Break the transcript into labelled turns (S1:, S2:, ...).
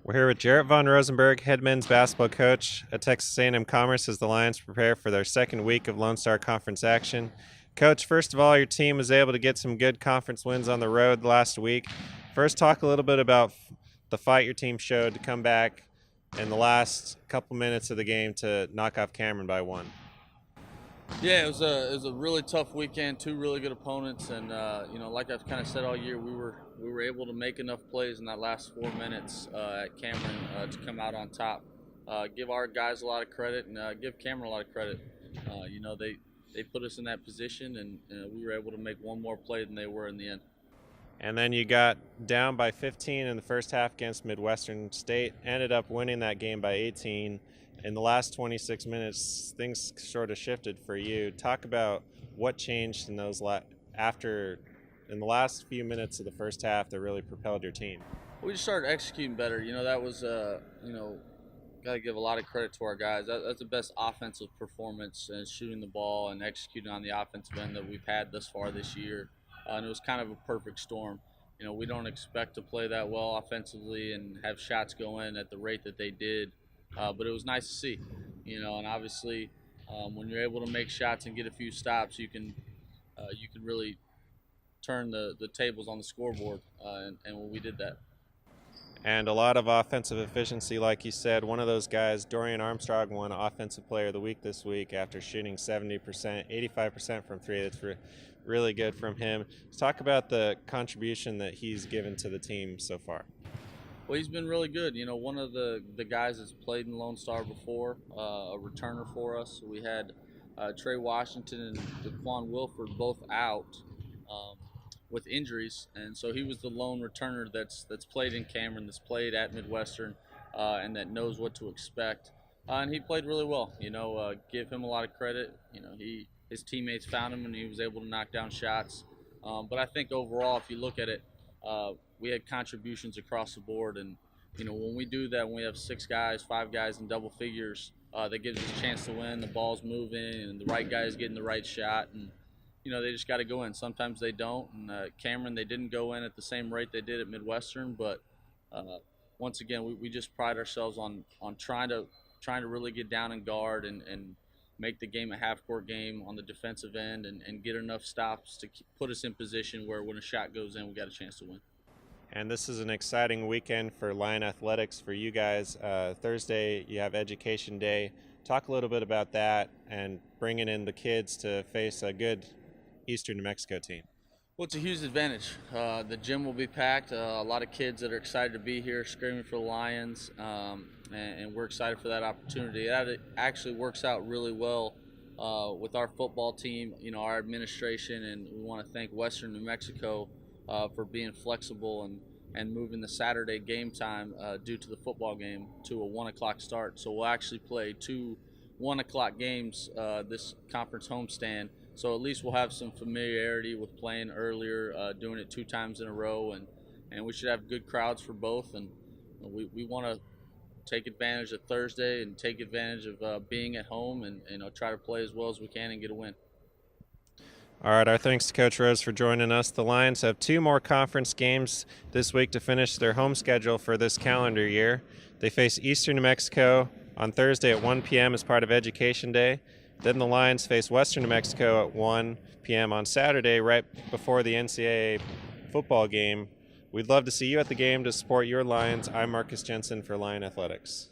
S1: We're here with Jaret von Rosenberg, head men's basketball coach at Texas A&M-Commerce as the Lions prepare for their second week of Lone Star Conference action. Coach, first of all, your team was able to get some good conference wins on the road last week. First, talk a little bit about the fight your team showed to come back in the last couple minutes of the game to knock off Cameron by one.
S2: Yeah, it was a really tough weekend. Two really good opponents, and like I've kind of said all year, we were able to make enough plays in that last 4 minutes at Cameron to come out on top. Give our guys a lot of credit, and give Cameron a lot of credit. They put us in that position, and we were able to make one more play than they were in the end.
S1: And then you got down by 15 in the first half against Midwestern State, ended up winning that game by 18. In the last 26 minutes, things sort of shifted for you. Talk about what changed in those in the last few minutes of the first half that really propelled your team.
S2: We just started executing better. That was got to give a lot of credit to our guys. That's the best offensive performance, shooting the ball and executing on the offensive end that we've had thus far this year. And it was kind of a perfect storm. We don't expect to play that well offensively and have shots go in at the rate that they did. But it was nice to see, and obviously when you're able to make shots and get a few stops, you can really turn the tables on the scoreboard, and we did that.
S1: And a lot of offensive efficiency, like you said. One of those guys, Dorian Armstrong, won Offensive Player of the Week this week after shooting 70%, 85% from three. That's really good from him. Let's talk about the contribution that he's given to the team so far.
S2: Well, he's been really good. One of the guys that's played in Lone Star before, a returner for us. We had Trey Washington and Daquan Wilford both out with injuries, and so he was the lone returner that's played in Cameron, that's played at Midwestern, and that knows what to expect. And he played really well. Give him a lot of credit. His teammates found him, and he was able to knock down shots. But I think overall, if you look at it, we had contributions across the board, and when we do that, when we have 5 guys in double figures, that gives us a chance to win. The ball's moving, and the right guy's getting the right shot, and they just got to go in. Sometimes they don't, and Cameron, they didn't go in at the same rate they did at Midwestern, but once again, we just pride ourselves on trying to really get down and guard and make the game a half-court game on the defensive end, and get enough stops to put us in position where when a shot goes in, we got a chance to win.
S1: And this is an exciting weekend for Lion Athletics for you guys. Thursday, you have Education Day. Talk a little bit about that and bringing in the kids to face a good Eastern New Mexico team.
S2: Well, it's a huge advantage. The gym will be packed. A lot of kids that are excited to be here screaming for the Lions, and we're excited for that opportunity. That actually works out really well with our football team, our administration, and we want to thank Western New Mexico for being flexible and moving the Saturday game time due to the football game to a 1 o'clock start. So we'll actually play 2 1 o'clock games this conference homestand. So at least we'll have some familiarity with playing earlier, doing it 2 times in a row, and we should have good crowds for both. And we want to take advantage of Thursday and take advantage of being at home and try to play as well as we can and get a win.
S1: All right, our thanks to Coach Rose for joining us. The Lions have 2 more conference games this week to finish their home schedule for this calendar year. They face Eastern New Mexico on Thursday at 1 p.m. as part of Education Day. Then the Lions face Western New Mexico at 1 p.m. on Saturday, right before the NCAA football game. We'd love to see you at the game to support your Lions. I'm Marcus Jensen for Lion Athletics.